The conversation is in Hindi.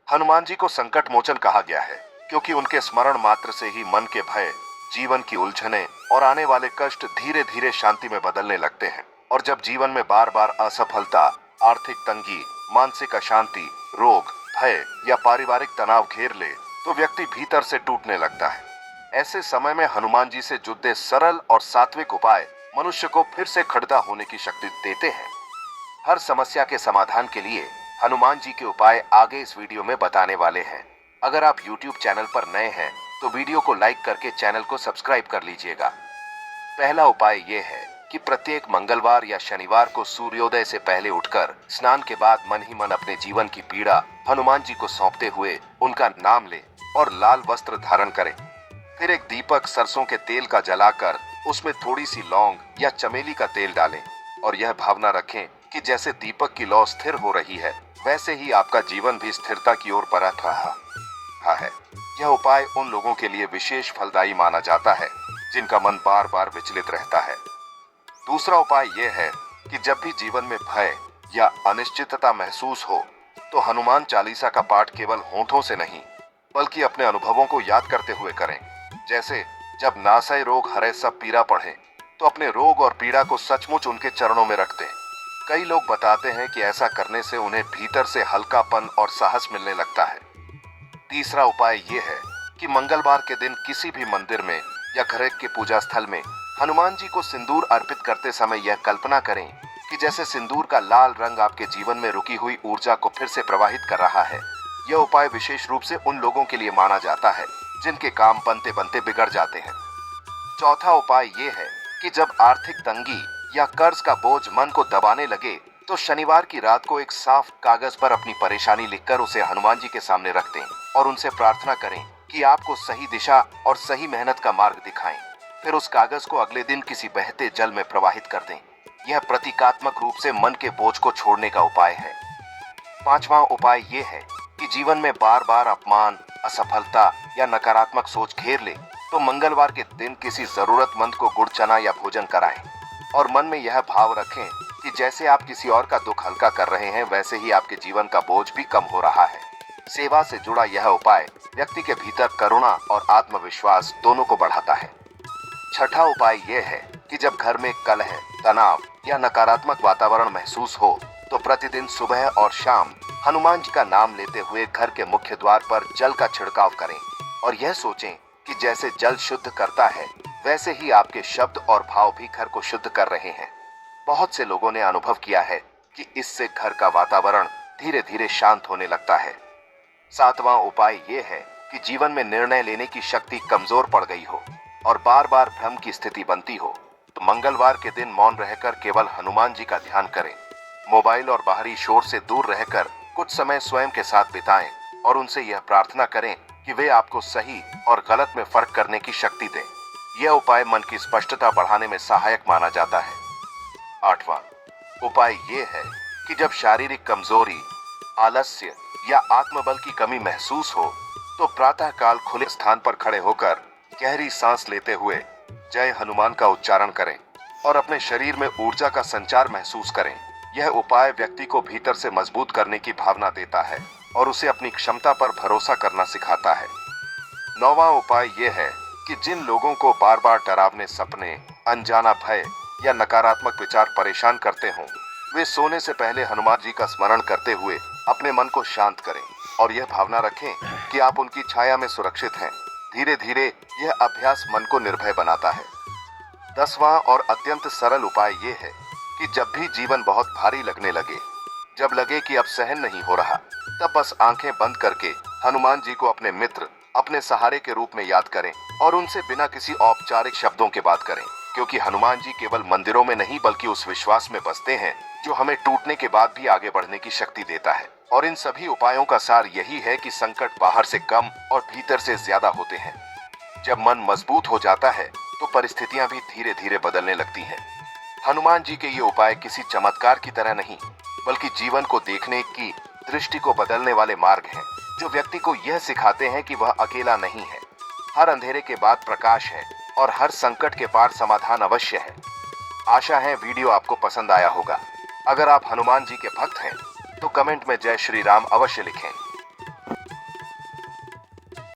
हनुमान जी को संकट मोचन कहा गया है क्योंकि उनके स्मरण मात्र से ही मन के भय, जीवन की उलझने और आने वाले कष्ट धीरे धीरे शांति में बदलने लगते हैं। और जब जीवन में बार बार असफलता, आर्थिक तंगी, मानसिक अशांति, रोग, भय या पारिवारिक तनाव घेर ले तो व्यक्ति भीतर से टूटने लगता है। ऐसे समय में हनुमान जी से जुड़े सरल और सात्विक उपाय मनुष्य को फिर से खड़ा होने की शक्ति देते हैं। हर समस्या के समाधान के लिए हनुमान जी के उपाय आगे इस वीडियो में बताने वाले हैं। अगर आप YouTube चैनल पर नए हैं तो वीडियो को लाइक करके चैनल को सब्सक्राइब कर लीजिएगा। पहला उपाय ये है कि प्रत्येक मंगलवार या शनिवार को सूर्योदय से पहले उठकर स्नान के बाद मन ही मन अपने जीवन की पीड़ा हनुमान जी को सौंपते हुए उनका नाम ले और लाल वस्त्र धारण करें। फिर एक दीपक सरसों के तेल का जलाकर उसमें थोड़ी सी लौंग या चमेली का तेल डालें और यह भावना रखें कि जैसे दीपक की लौ स्थिर हो रही है वैसे ही आपका जीवन भी स्थिरता की ओर बढ़ रहा है। यह उपाय उन लोगों के लिए विशेष फलदायी माना जाता है जिनका मन बार बार विचलित रहता है। दूसरा उपाय यह है कि जब भी जीवन में भय या अनिश्चितता महसूस हो तो हनुमान चालीसा का पाठ केवल होठों से नहीं बल्कि अपने अनुभवों को याद करते हुए करें। जैसे जब नासय रोग हरे सब पीड़ा पढ़े तो अपने रोग और पीड़ा को सचमुच उनके चरणों में रख दें। कई लोग बताते हैं कि ऐसा करने से उन्हें भीतर से हल्कापन और साहस मिलने लगता है। तीसरा उपाय ये है कि मंगलवार के दिन किसी भी मंदिर में या घर के पूजा स्थल में हनुमान जी को सिंदूर अर्पित करते समय यह कल्पना करें कि जैसे सिंदूर का लाल रंग आपके जीवन में रुकी हुई ऊर्जा को फिर से प्रवाहित कर रहा है। यह उपाय विशेष रूप से उन लोगों के लिए माना जाता है जिनके काम बनते बनते बिगड़ जाते हैं। चौथा उपाय ये है कि जब आर्थिक तंगी या कर्ज का बोझ मन को दबाने लगे तो शनिवार की रात को एक साफ कागज पर अपनी परेशानी लिखकर उसे हनुमान जी के सामने रख दें और उनसे प्रार्थना करें कि आपको सही दिशा और सही मेहनत का मार्ग दिखाएं। फिर उस कागज को अगले दिन किसी बहते जल में प्रवाहित कर दें। यह प्रतीकात्मक रूप से मन के बोझ को छोड़ने का उपाय है। पांचवा उपाय ये है कि जीवन में बार बार अपमान, असफलता या नकारात्मक सोच घेर ले तो मंगलवार के दिन किसी जरूरतमंद को गुड़ चना या भोजन कराएं और मन में यह भाव रखें कि जैसे आप किसी और का दुख हल्का कर रहे हैं वैसे ही आपके जीवन का बोझ भी कम हो रहा है। सेवा से जुड़ा यह उपाय व्यक्ति के भीतर करुणा और आत्मविश्वास दोनों को बढ़ाता है। छठा उपाय यह है कि जब घर में कलह, तनाव या नकारात्मक वातावरण महसूस हो तो प्रतिदिन सुबह और शाम हनुमान जी का नाम लेते हुए घर के मुख्य द्वार पर जल का छिड़काव करें और यह सोचें कि जैसे जल शुद्ध करता है वैसे ही आपके शब्द और भाव भी घर को शुद्ध कर रहे हैं। बहुत से लोगों ने अनुभव किया है कि इससे घर का वातावरण धीरे धीरे शांत होने लगता है। सातवां उपाय ये है कि जीवन में निर्णय लेने की शक्ति कमजोर पड़ गई हो और बार बार भ्रम की स्थिति बनती हो तो मंगलवार के दिन मौन रहकर केवल हनुमान जी का ध्यान करें। मोबाइल और बाहरी शोर से दूर रहकर कुछ समय स्वयं के साथ बिताएं और उनसे यह प्रार्थना करें कि वे आपको सही और गलत में फर्क करने की शक्ति दें। यह उपाय मन की स्पष्टता बढ़ाने में सहायक माना जाता है। आठवां उपाय ये है कि जब शारीरिक कमजोरी, आलस्य या आत्मबल की कमी महसूस हो तो प्रातः काल खुले स्थान पर खड़े होकर गहरी सांस लेते हुए जय हनुमान का उच्चारण करें और अपने शरीर में ऊर्जा का संचार महसूस करें। यह उपाय व्यक्ति को भीतर से मजबूत करने की भावना देता है और उसे अपनी क्षमता पर भरोसा करना सिखाता है। नौवां उपाय यह है कि जिन लोगों को बार बार डरावने सपने, अनजाना भय या नकारात्मक विचार परेशान करते हों वे सोने से पहले हनुमान जी का स्मरण करते हुए अपने मन को शांत करें और यह भावना रखें कि आप उनकी छाया में सुरक्षित हैं। धीरे धीरे यह अभ्यास मन को निर्भय बनाता है। 10वां और अत्यंत सरल उपाय यह है कि जब भी जीवन बहुत भारी लगने लगे, जब लगे कि अब सहन नहीं हो रहा, तब बस आंखें बंद करके हनुमान जी को अपने मित्र, अपने सहारे के रूप में याद करें और उनसे बिना किसी औपचारिक शब्दों के बात करें, क्योंकि हनुमान जी केवल मंदिरों में नहीं बल्कि उस विश्वास में बसते हैं जो हमें टूटने के बाद भी आगे बढ़ने की शक्ति देता है। और इन सभी उपायों का सार यही है कि संकट बाहर से कम और भीतर से ज्यादा होते हैं। जब मन मजबूत हो जाता है तो परिस्थितियां भी धीरे धीरे बदलने लगती हैं। हनुमान जी के ये उपाय किसी चमत्कार की तरह नहीं बल्कि जीवन को देखने की दृष्टि को बदलने वाले मार्ग हैं, जो व्यक्ति को यह सिखाते हैं कि वह अकेला नहीं है। हर अंधेरे के बाद प्रकाश है और हर संकट के पार समाधान अवश्य है। आशा है वीडियो आपको पसंद आया होगा। अगर आप हनुमान जी के भक्त हैं तो कमेंट में जय श्री राम अवश्य लिखें।